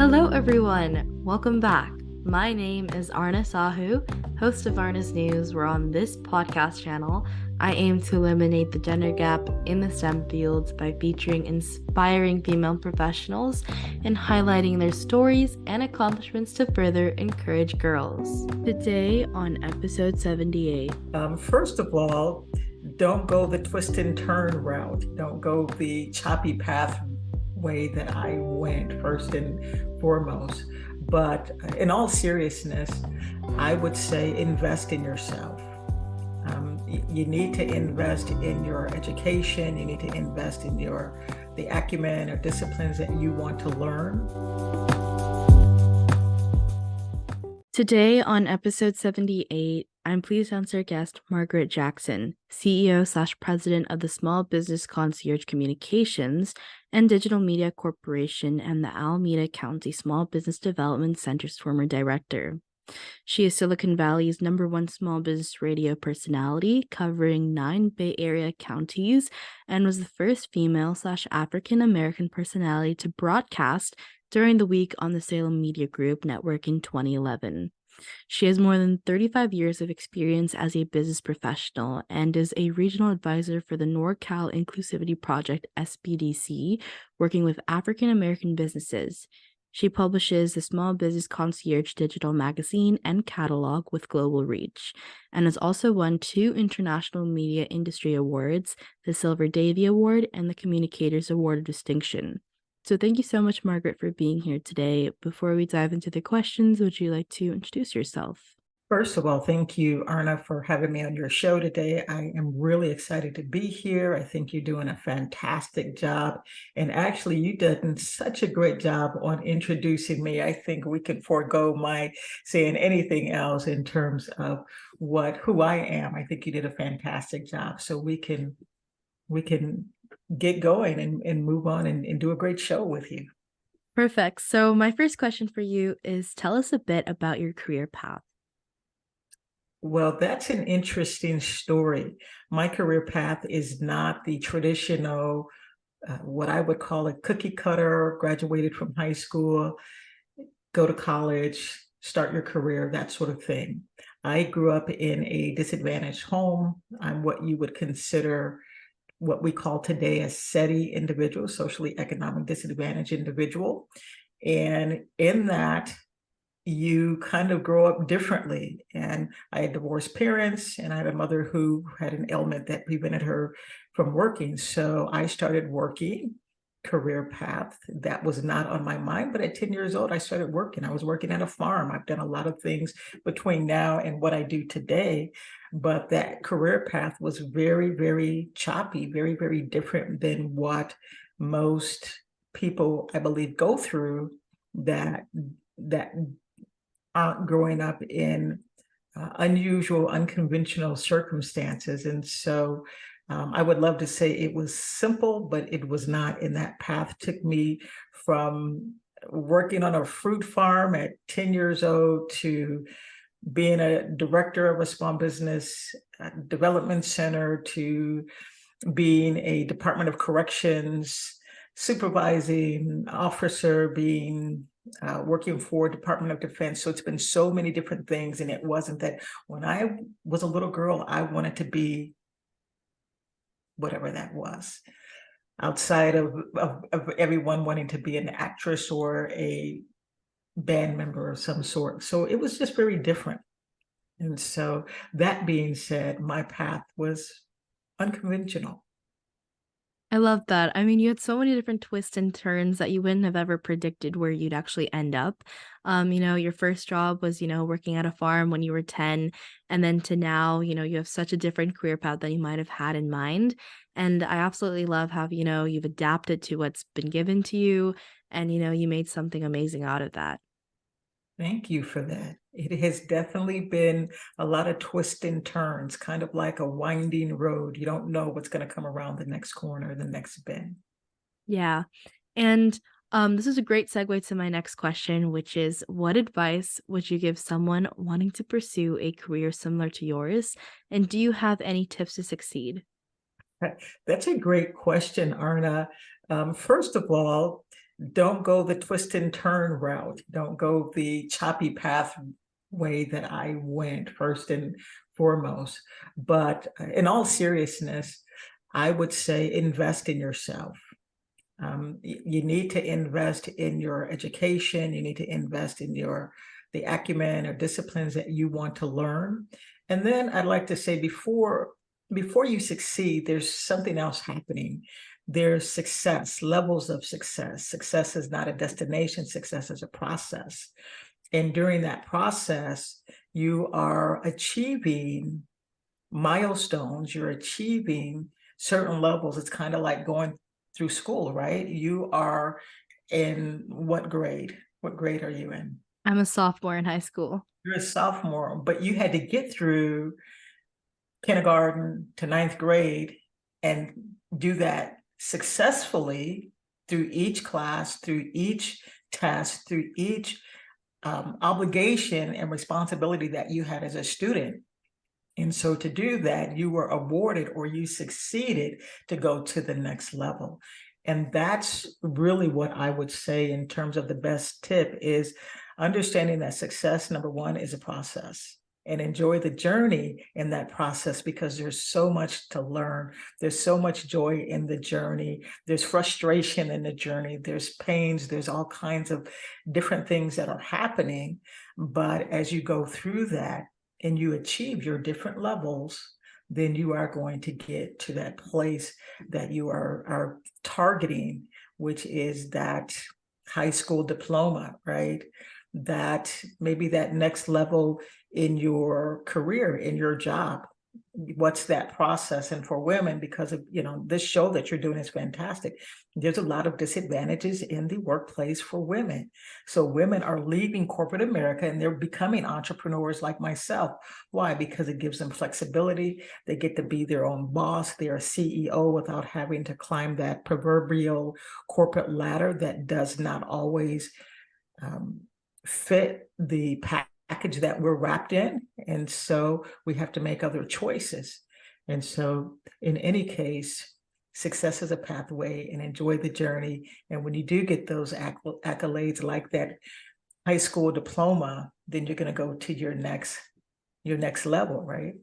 Hello, everyone. Welcome back. My name is Aarna Sahu, host of Aarna's News, where on this podcast channel, I aim to eliminate the gender gap in the STEM fields by featuring inspiring female professionals and highlighting their stories and accomplishments to further encourage girls. Today on episode 78. First of all, don't go the twist and turn route. Don't go the choppy path way that I went, first and foremost. But in all seriousness, I would say invest in yourself. You need to invest in your education. You need to invest in the acumen or disciplines that you want to learn. Today on episode 78, I'm pleased to answer guest Margaret Jackson, CEO/President of the Small Business Concierge Communications and Digital Media Corporation and the Alameda County Small Business Development Center's former director. She is Silicon Valley's #1 small business radio personality, covering 9 Bay Area counties, and was the first female/African American personality to broadcast during the week on the Salem Media Group network in 2011. She has more than 35 years of experience as a business professional and is a regional advisor for the NorCal Inclusivity Project (SBDC), working with African American businesses. She publishes the Small Business Concierge digital magazine and catalog with global reach, and has also won 2 International Media Industry Awards, the Silver Davy Award and the Communicators Award of Distinction. So thank you so much, Margaret, for being here today. Before we dive into the questions, would you like to introduce yourself? First of all, thank you, Aarna, for having me on your show today. I am really excited to be here. I think you're doing a fantastic job. And actually, you've done such a great job on introducing me. I think we can forego my saying anything else in terms of who I am. I think you did a fantastic job. So we can get going and move on and do a great show with you. Perfect. So my first question for you is, tell us a bit about your career path. Well, that's an interesting story. My career path is not the traditional, what I would call a cookie cutter, graduated from high school, go to college, start your career, that sort of thing. I grew up in a disadvantaged home. I'm what you would consider what we call today a SETI individual, socially economic disadvantaged individual. And in that, you kind of grow up differently. And I had divorced parents, and I had a mother who had an ailment that prevented her from working. So I started working, career path that was not on my mind. But at 10 years old, I started working. I was working at a farm. I've done a lot of things between now and what I do today. But that career path was very, very choppy, very, very different than what most people, I believe, go through that growing up in unusual, unconventional circumstances. And so I would love to say it was simple, but it was not. And that path took me from working on a fruit farm at 10 years old to being a director of a small business development center to being a Department of Corrections supervising officer, being working for Department of Defense. So it's been so many different things. And it wasn't that when I was a little girl, I wanted to be whatever that was, outside of everyone wanting to be an actress or a band member of some sort. So it was just very different. And so that being said, my path was unconventional. I love that. I mean, you had so many different twists and turns that you wouldn't have ever predicted where you'd actually end up. Your first job was, working at a farm when you were 10, and then to now, you have such a different career path than you might have had in mind. And I absolutely love how, you've adapted to what's been given to you, and, you made something amazing out of that. Thank you for that. It has definitely been a lot of twists and turns, kind of like a winding road. You don't know what's going to come around the next corner, the next bend. Yeah. And this is a great segue to my next question, which is, what advice would you give someone wanting to pursue a career similar to yours? And do you have any tips to succeed? That's a great question, Arna. First of all, don't go the twist and turn route. Don't go the choppy path way that I went, first and foremost. But in all seriousness, I would say invest in yourself. You need to invest in your education. You need to invest in the acumen or disciplines that you want to learn. And then I'd like to say before you succeed, there's something else happening. There's success, levels of success. Success is not a destination. Success is a process. And during that process, you are achieving milestones. You're achieving certain levels. It's kind of like going through school, right? You are in what grade? What grade are you in? I'm a sophomore in high school. You're a sophomore, but you had to get through kindergarten to ninth grade and do that successfully through each class, through each test, through each obligation and responsibility that you had as a student. And so to do that, you were awarded or you succeeded to go to the next level. And that's really what I would say in terms of the best tip is understanding that success, number one, is a process, and enjoy the journey in that process, because there's so much to learn. There's so much joy in the journey. There's frustration in the journey. There's pains. There's all kinds of different things that are happening. But as you go through that and you achieve your different levels, then you are going to get to that place that you are targeting, which is that high school diploma, right? That maybe that next level in your career, in your job. What's that process? And for women, because of this show that you're doing is fantastic, there's a lot of disadvantages in the workplace for women. So women are leaving corporate America and they're becoming entrepreneurs like myself. Why? Because it gives them flexibility. They get to be their own boss. They're a CEO without having to climb that proverbial corporate ladder that does not always fit the package that we're wrapped in. And so we have to make other choices. And so in any case, success is a pathway, and enjoy the journey. And when you do get those accolades like that high school diploma, then you're going to go to your next level, right?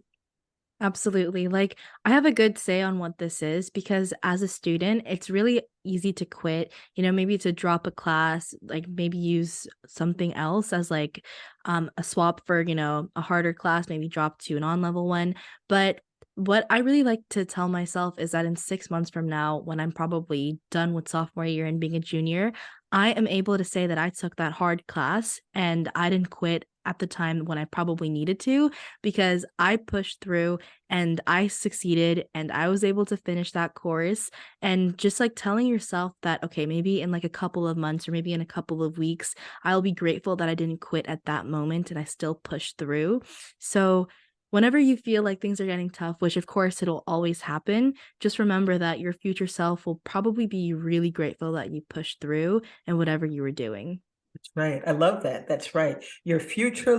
Absolutely. Like, I have a good say on what this is because as a student, it's really easy to quit, maybe to drop a class, like maybe use something else as like a swap for, a harder class, maybe drop to an on-level one. But what I really like to tell myself is that in 6 months from now, when I'm probably done with sophomore year and being a junior, I am able to say that I took that hard class and I didn't quit at the time when I probably needed to, because I pushed through and I succeeded and I was able to finish that course. And just like telling yourself that, okay, maybe in like a couple of months or maybe in a couple of weeks, I'll be grateful that I didn't quit at that moment and I still pushed through. So whenever you feel like things are getting tough, which of course it'll always happen, just remember that your future self will probably be really grateful that you pushed through and whatever you were doing. That's right. I love that. That's right. Your future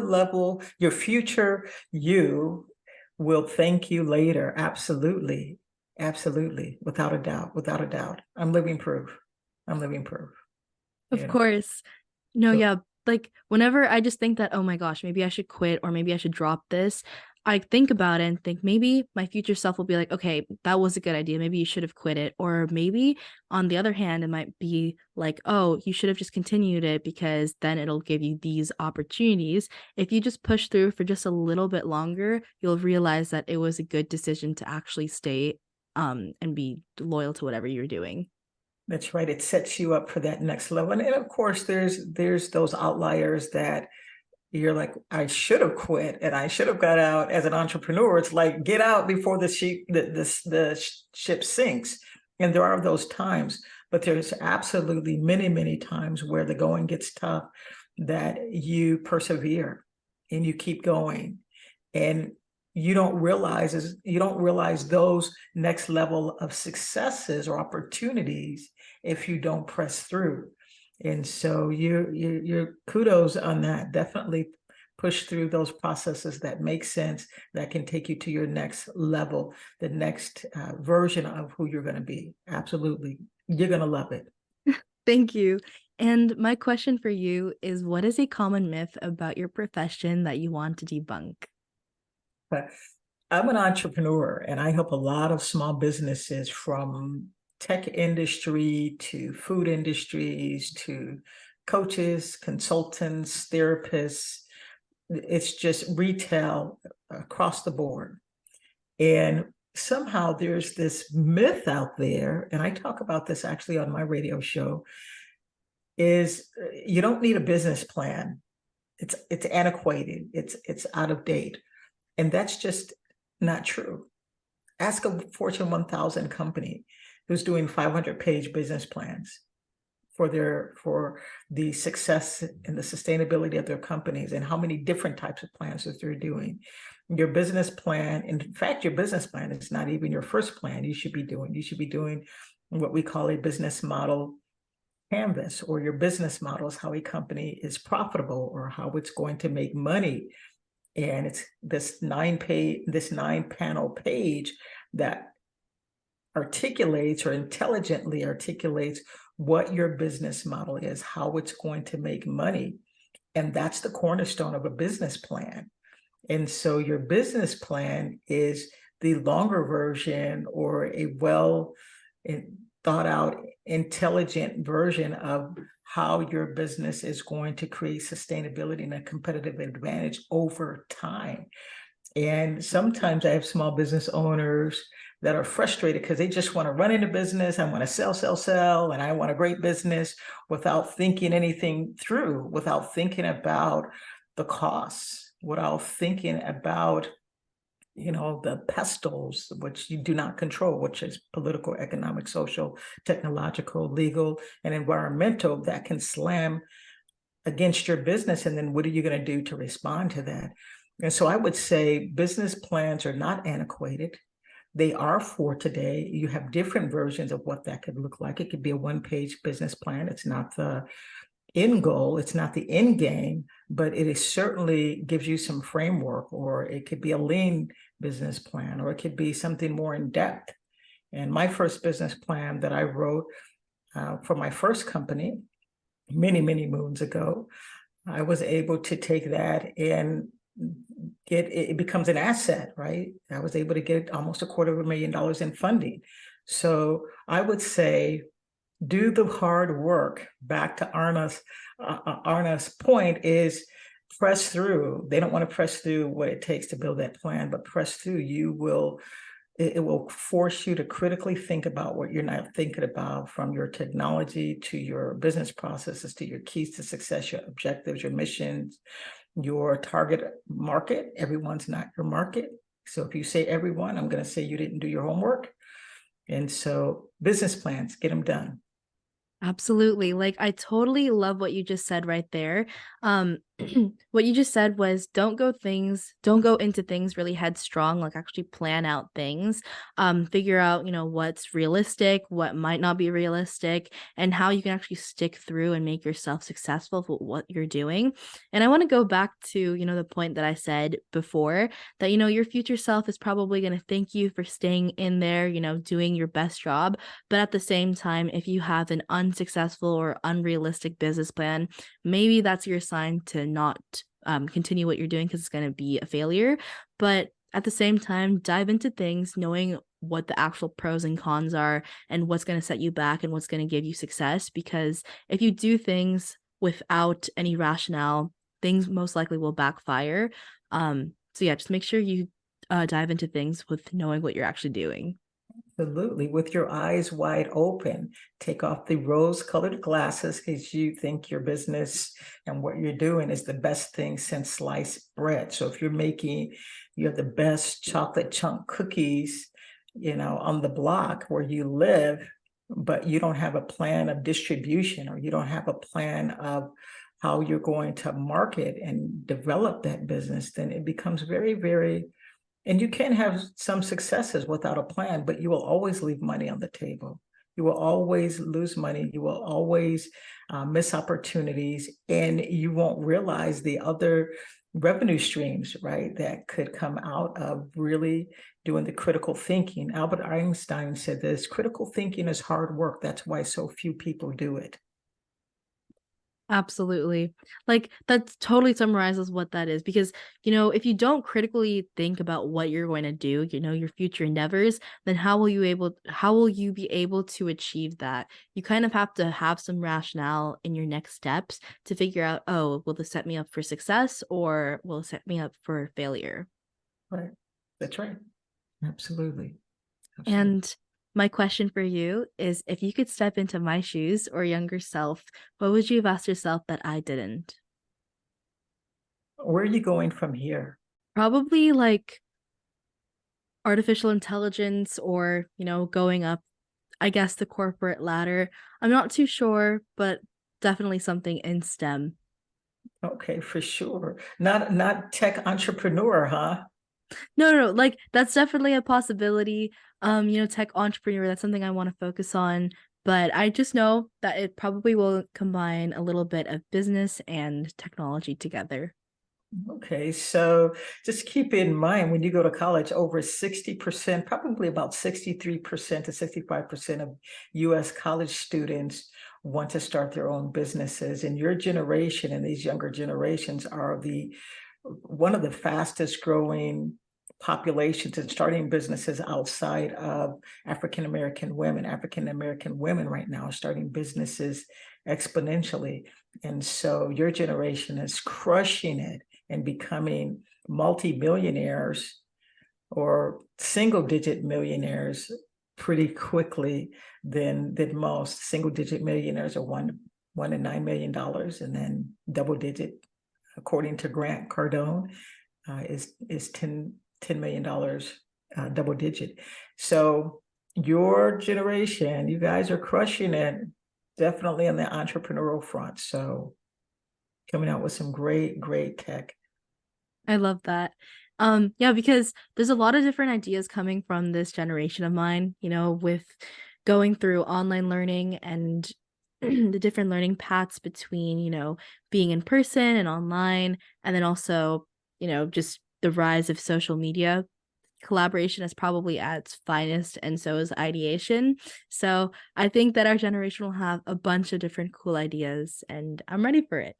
you will thank you later. Absolutely. Absolutely. Without a doubt. Without a doubt. I'm living proof. I'm living proof. Of You know. course. No, So yeah. Like whenever I just think that, oh my gosh, maybe I should quit or maybe I should drop this, I think about it and think maybe my future self will be like, okay, that was a good idea. Maybe you should have quit it. Or maybe on the other hand, it might be like, oh, you should have just continued it because then it'll give you these opportunities. If you just push through for just a little bit longer, you'll realize that it was a good decision to actually stay and be loyal to whatever you're doing. that's right. It sets you up for that next level. And of course, there's those outliers that you're like, I should have quit and I should have got out as an entrepreneur. It's like, get out before the ship sinks. And there are those times, but there's absolutely many, many times where the going gets tough that you persevere and you keep going. And you don't realize those next level of successes or opportunities if you don't press through. And so you're kudos on that. Definitely push through those processes that make sense, that can take you to your next level, the next version of who you're going to be. Absolutely. You're going to love it. Thank you. And my question for you is, what is a common myth about your profession that you want to debunk? But I'm an entrepreneur and I help a lot of small businesses from tech industry to food industries to coaches, consultants, therapists. It's just retail across the board. And somehow there's this myth out there, and I talk about this actually on my radio show, is you don't need a business plan. It's antiquated, it's out of date. And that's just not true. Ask a Fortune 1000 company who's doing 500-page business plans for the success and the sustainability of their companies and how many different types of plans that they're doing. Your business plan, in fact, your business plan is not even your first plan you should be doing what we call a business model canvas, or your business model is how a company is profitable or how it's going to make money. And it's this 9-panel page that articulates or intelligently articulates what your business model is, how it's going to make money. And that's the cornerstone of a business plan. And so your business plan is the longer version, or a well thought out, intelligent version of how your business is going to create sustainability and a competitive advantage over time. And sometimes I have small business owners that are frustrated because they just want to run into business. I want to sell, and I want a great business without thinking anything through, without thinking about the costs, without thinking about the pestles, which you do not control, which is political, economic, social, technological, legal, and environmental, that can slam against your business. And then what are you going to do to respond to that? And so I would say business plans are not antiquated. They are for today. You have different versions of what that could look like. It could be a one-page business plan. It's not the end goal, it's not the end game, but it is certainly gives you some framework. Or it could be a lean business plan, or it could be something more in depth. And my first business plan that I wrote for my first company many moons ago, I was able to take that and it becomes an asset, right? I was able to get almost $250,000 in funding. So I would say, do the hard work. Back to Aarna's point is press through. They don't want to press through what it takes to build that plan, but press through. It will force you to critically think about what you're not thinking about, from your technology to your business processes, to your keys to success, your objectives, your missions, your target market. Everyone's not your market. So if you say everyone, I'm going to say you didn't do your homework. And so business plans, get them done. Absolutely. Like, I totally love what you just said right there. What you just said was, don't go into things really headstrong, like actually plan out things. Figure out, what's realistic, what might not be realistic, and how you can actually stick through and make yourself successful with what you're doing. And I want to go back to, the point that I said before, that, your future self is probably going to thank you for staying in there, doing your best job. But at the same time, if you have an unsuccessful or unrealistic business plan, maybe that's your sign to not continue what you're doing, because it's going to be a failure. But at the same time, dive into things knowing what the actual pros and cons are, and what's going to set you back and what's going to give you success. Because if you do things without any rationale, things most likely will backfire. So yeah, just make sure you dive into things with knowing what you're actually doing. Absolutely. With your eyes wide open, take off the rose-colored glasses because you think your business and what you're doing is the best thing since sliced bread. So if you have the best chocolate chunk cookies, on the block where you live, but you don't have a plan of distribution, or you don't have a plan of how you're going to market and develop that business, then it becomes very, very. And you can have some successes without a plan, but you will always leave money on the table. You will always lose money. You will always miss opportunities, and you won't realize the other revenue streams, right, that could come out of really doing the critical thinking. Albert Einstein said this: critical thinking is hard work. That's why so few people do it. Absolutely. Like, that totally summarizes what that is because, if you don't critically think about what you're going to do, your future endeavors, then how will you be able to achieve that? You kind of have to have some rationale in your next steps to figure out, oh, will this set me up for success or will it set me up for failure? Right. That's right. Absolutely. Absolutely. And my question for you is if you could step into my shoes or younger self, what would you have asked yourself that I didn't? Where are you going from here? Probably like artificial intelligence or, going up, I guess, the corporate ladder. I'm not too sure, but definitely something in STEM. Okay, for sure. Not tech entrepreneur, huh? No, no, no, like that's definitely a possibility. Tech entrepreneur, that's something I want to focus on, but I just know that it probably will combine a little bit of business and technology together. Okay, so just keep in mind when you go to college, over 60%, probably about 63% to 65% of US college students want to start their own businesses. And your generation and these younger generations are the one of the fastest growing populations in starting businesses outside of African American women. African American women right now are starting businesses exponentially. And so your generation is crushing it and becoming multi-millionaires or single-digit millionaires pretty quickly than most. Single-digit millionaires are $1 to $9 million, and then double-digit, according to Grant Cardone, is $10 million, double digit. So your generation, you guys are crushing it, definitely on the entrepreneurial front. So coming out with some great tech. I love that. Yeah, because there's a lot of different ideas coming from this generation of mine, with going through online learning and the different learning paths between, being in person and online, and then also, just the rise of social media. Collaboration is probably at its finest, and so is ideation. So I think that our generation will have a bunch of different cool ideas, and I'm ready for it.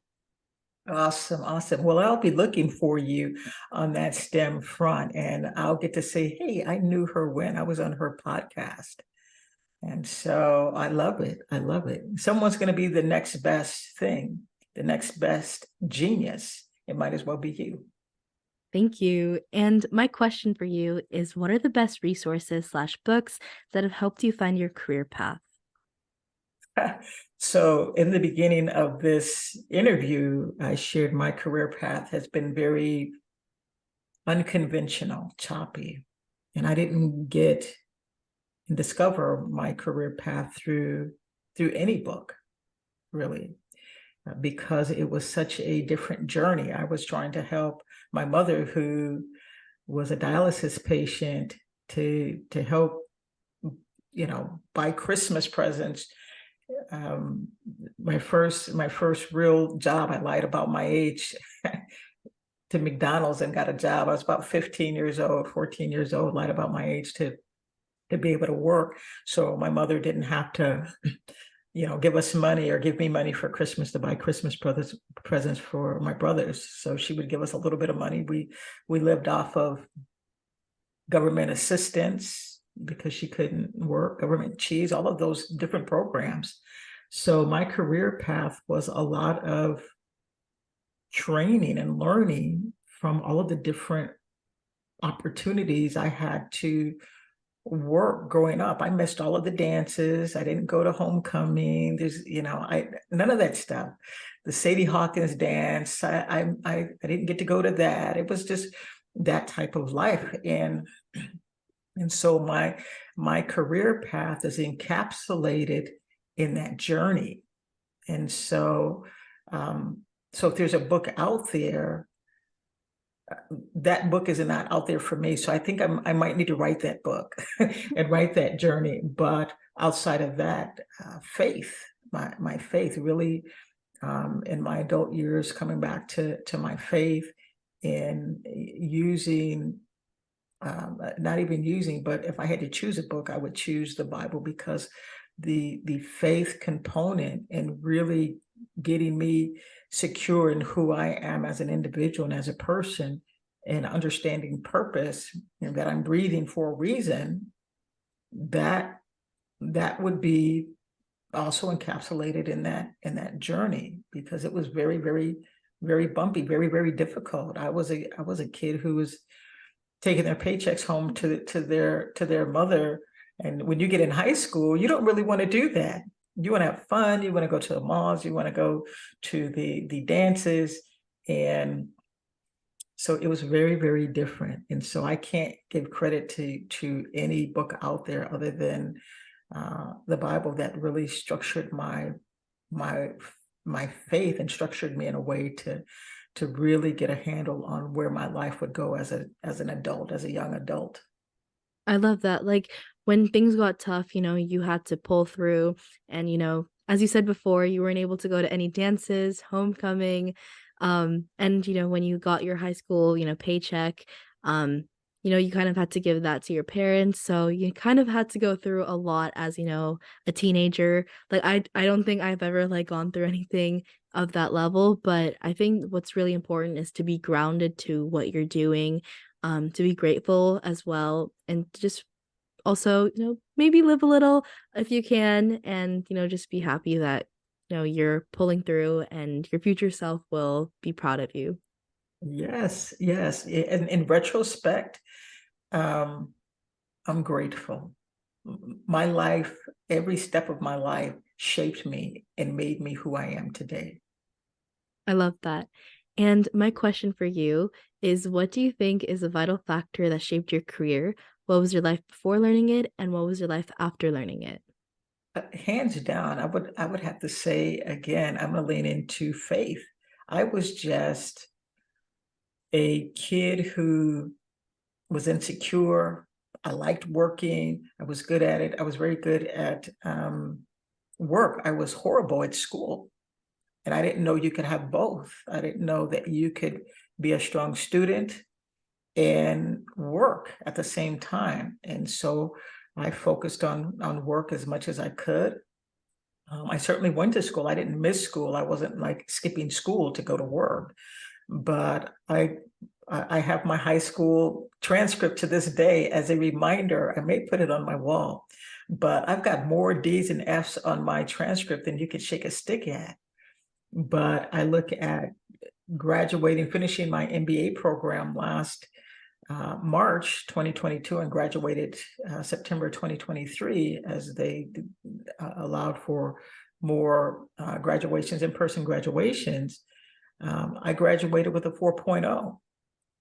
Awesome, awesome. Well, I'll be looking for you on that STEM front, and I'll get to say, hey, I knew her when I was on her podcast. And so I love it. I love it. Someone's going to be the next best thing, the next best genius. It might as well be you. Thank you. And my question for you is what are the best resources slash books that have helped you find your career path? So, in the beginning of this interview, I shared my career path has been very unconventional, choppy. And I didn't get and discover my career path through any book, really, because it was such a different journey. I was trying to help my mother, who was a dialysis patient, to help, buy Christmas presents. Um, my first real job, I lied about my age to McDonald's and got a job. I was about 15 years old, 14 years old, lied about my age to be able to work. So my mother didn't have to, give us money or give me money for Christmas to buy Christmas presents for my brothers. So she would give us a little bit of money. We lived off of government assistance because she couldn't work, government cheese, all of those different programs. So my career path was a lot of training and learning from all of the different opportunities I had to work growing up. I missed all of the dances. I didn't go to homecoming. There's, I none of that stuff. The Sadie Hawkins dance, I didn't get to go to that. It was just that type of life. And so my career path is encapsulated in that journey. And so so if there's a book out there, that book is not out there for me. So I think I might need to write that book and write that journey. But outside of that, faith, my faith really, in my adult years, coming back to my faith and using, not even using, but if I had to choose a book, I would choose the Bible because the faith component and really getting me secure in who I am as an individual and as a person, and understanding purpose and that I'm breathing for a reason, that that would be also encapsulated in that journey, because it was very, very, very bumpy, very, very difficult. I was a kid who was taking their paychecks home to their mother. And when you get in high school, you don't really want to do that. You want to have fun. You want to go to the malls. You want to go to the dances. And so it was very, very different. And so I can't give credit to any book out there other than the Bible that really structured my my faith and structured me in a way to really get a handle on where my life would go as an adult, as a young adult. I love that. Like when things got tough, you had to pull through and as you said before, you weren't able to go to any dances, homecoming, and when you got your high school, paycheck, um, you kind of had to give that to your parents. So you kind of had to go through a lot as, a teenager. Like I don't think I've ever like gone through anything of that level, but I think what's really important is to be grounded to what you're doing, to be grateful as well, and just also, maybe live a little if you can, and, just be happy that, you're pulling through and your future self will be proud of you. Yes, yes. And in retrospect, um, I'm grateful. My life, every step of my life shaped me and made me who I am today. I love that. And my question for you is, what do you think is a vital factor that shaped your career? What was your life before learning it, and what was your life after learning it? Hands down, I would have to say again, I'm gonna lean into faith. I was just a kid who was insecure. I liked working. I was good at it. I was very good at work. I was horrible at school. And I didn't know you could have both. I didn't know that you could be a strong student and work at the same time. And so I focused on work as much as I could. I certainly went to school. I didn't miss school. I wasn't like skipping school to go to work. But I have my high school transcript to this day as a reminder. I may put it on my wall, but I've got more D's and F's on my transcript than you could shake a stick at. But I look at graduating, finishing my MBA program last March 2022 and graduated September 2023, as they allowed for more graduations, in-person graduations. I graduated with a 4.0.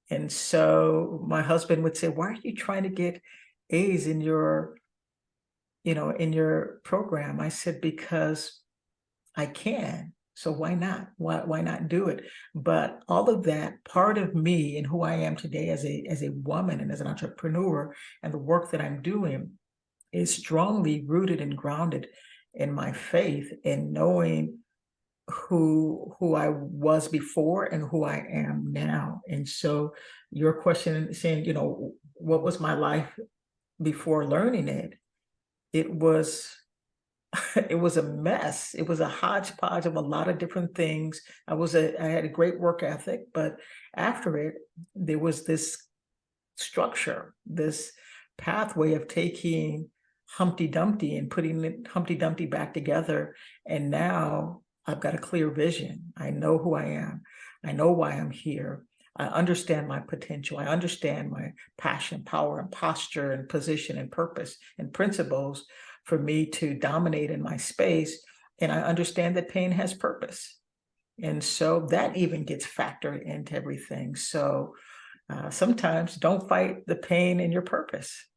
And so my husband would say, why are you trying to get A's in your, in your program? I said, because I can. So why not? Why not do it? But all of that, part of me and who I am today as a woman and as an entrepreneur, and the work that I'm doing, is strongly rooted and grounded in my faith and knowing who I was before and who I am now. And so your question saying, what was my life before learning it? It was it was a mess. It was a hodgepodge of a lot of different things. I had a great work ethic, but after it, there was this structure, this pathway of taking Humpty Dumpty and putting Humpty Dumpty back together. And now I've got a clear vision. I know who I am. I know why I'm here. I understand my potential. I understand my passion, power, and posture, and position, and purpose, and principles for me to dominate in my space. And I understand that pain has purpose. And so that even gets factored into everything. So sometimes don't fight the pain in your purpose.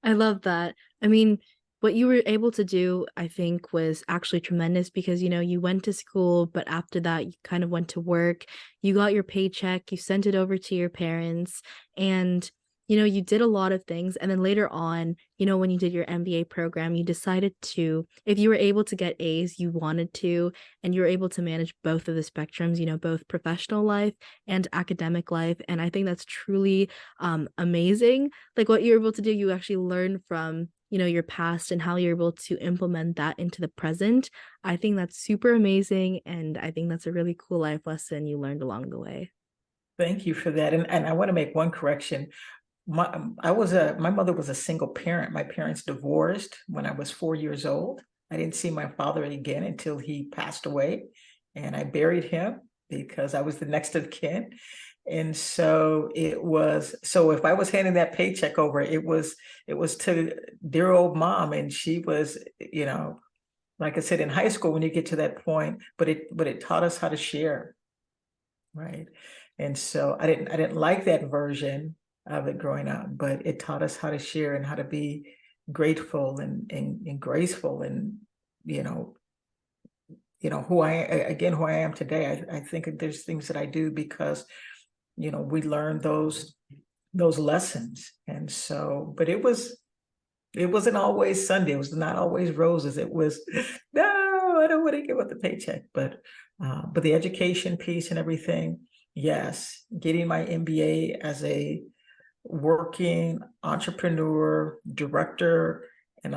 I love that. I mean, what you were able to do, I think, was actually tremendous because, you went to school, but after that, you kind of went to work, you got your paycheck, you sent it over to your parents, and, you did a lot of things. And then later on, when you did your MBA program, you decided to, if you were able to get A's, you wanted to, and you were able to manage both of the spectrums, both professional life and academic life. And I think that's truly amazing. Like what you're able to do, you actually learn from your past and how you're able to implement that into the present. I think that's super amazing. And I think that's a really cool life lesson you learned along the way. Thank you for that. And I want to make one correction. My mother was a single parent. My parents divorced when I was 4 years old. I didn't see my father again until he passed away, and I buried him because I was the next of kin. And so if I was handing that paycheck over, it was to dear old mom, and she was, like I said, in high school when you get to that point, but it taught us how to share, right? And so I didn't like that version of it growing up, but it taught us how to share and how to be grateful and graceful, and you know who I am today. I think there's things that I do because we learned those lessons. And so, but it wasn't always Sunday. It was not always roses. It was, no, I don't want to give up the paycheck. But the education piece and everything, yes, getting my MBA as a working entrepreneur, director, and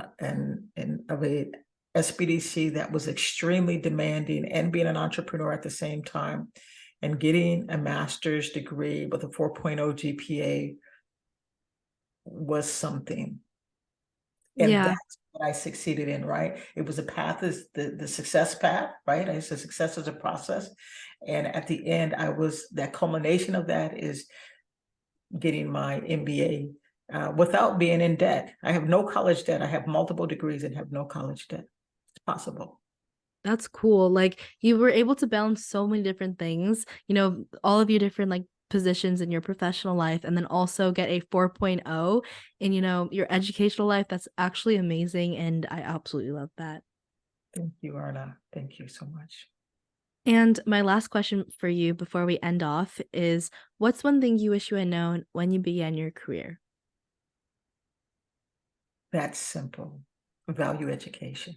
of a SBDC that was extremely demanding, and being an entrepreneur at the same time, and getting a master's degree with a 4.0 GPA was something. And Yeah. that's what I succeeded in, right? It was a path, is the success path, right? I said success is a process. And at the end, that culmination of that is getting my MBA without being in debt. I have no college debt. I have multiple degrees and have no college debt. It's possible. That's cool. Like you were able to balance so many different things, all of your different like positions in your professional life, and then also get a 4.0 in, your educational life. That's actually amazing. And I absolutely love that. Thank you, Aarna. Thank you so much. And my last question for you before we end off is, what's one thing you wish you had known when you began your career? That's simple. Value education.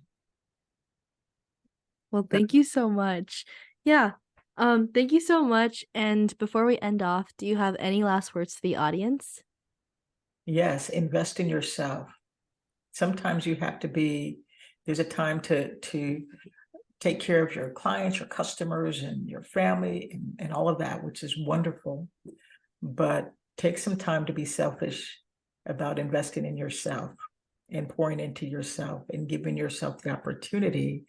Well, thank you so much. Yeah. Thank you so much. And before we end off, do you have any last words to the audience? Yes, invest in yourself. Sometimes there's a time to take care of your clients, your customers, and your family, and all of that, which is wonderful. But take some time to be selfish about investing in yourself and pouring into yourself and giving yourself the opportunity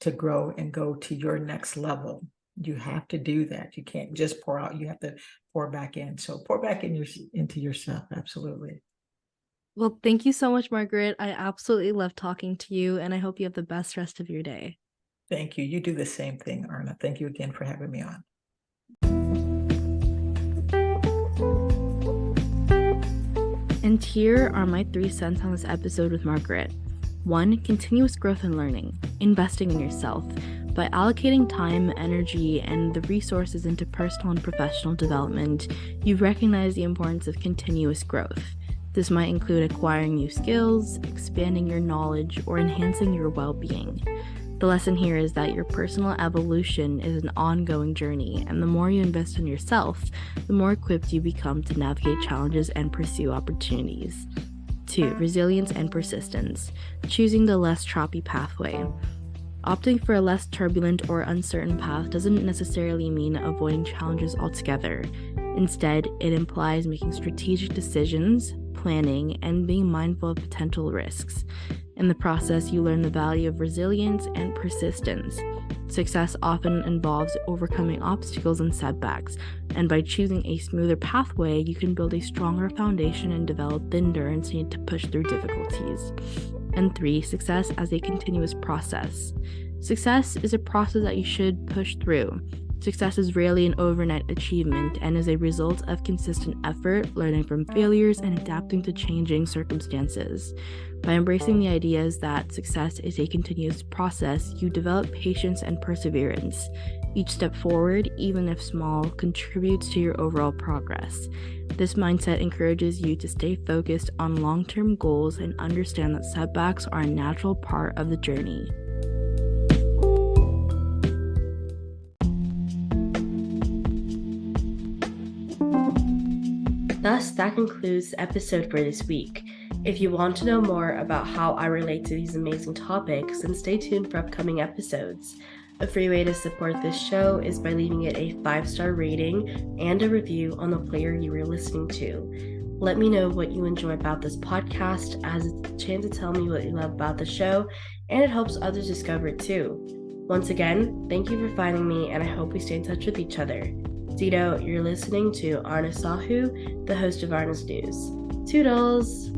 to grow and go to your next level. You have to do that. You can't just pour out, you have to pour back in. So pour back into yourself. Absolutely. Well, thank you so much, Margaret. I absolutely love talking to you, and I hope you have the best rest of your day. Thank you. You do the same thing, Aarna. Thank you again for having me on. And here are my 3 cents on this episode with Margaret. 1. Continuous growth and learning, investing in yourself. By allocating time, energy, and the resources into personal and professional development, you recognize the importance of continuous growth. This might include acquiring new skills, expanding your knowledge, or enhancing your well-being. The lesson here is that your personal evolution is an ongoing journey, and the more you invest in yourself, the more equipped you become to navigate challenges and pursue opportunities. 2. Resilience and persistence, choosing the less choppy pathway. Opting for a less turbulent or uncertain path doesn't necessarily mean avoiding challenges altogether. Instead, it implies making strategic decisions, planning, and being mindful of potential risks. In the process, you learn the value of resilience and persistence. Success often involves overcoming obstacles and setbacks, and by choosing a smoother pathway, you can build a stronger foundation and develop the endurance needed to push through difficulties. And 3, success as a continuous process. Success is a process that you should push through. Success is rarely an overnight achievement and is a result of consistent effort, learning from failures, and adapting to changing circumstances. By embracing the ideas that success is a continuous process, you develop patience and perseverance. Each step forward, even if small, contributes to your overall progress. This mindset encourages you to stay focused on long-term goals and understand that setbacks are a natural part of the journey. Thus, that concludes the episode for this week. If you want to know more about how I relate to these amazing topics, then stay tuned for upcoming episodes. A free way to support this show is by leaving it a 5-star rating and a review on the player you are listening to. Let me know what you enjoy about this podcast, as it's a chance to tell me what you love about the show, and it helps others discover it too. Once again, thank you for finding me, and I hope we stay in touch with each other. Zito, you're listening to Aarna Sahu, the host of Aarna's News. Toodles!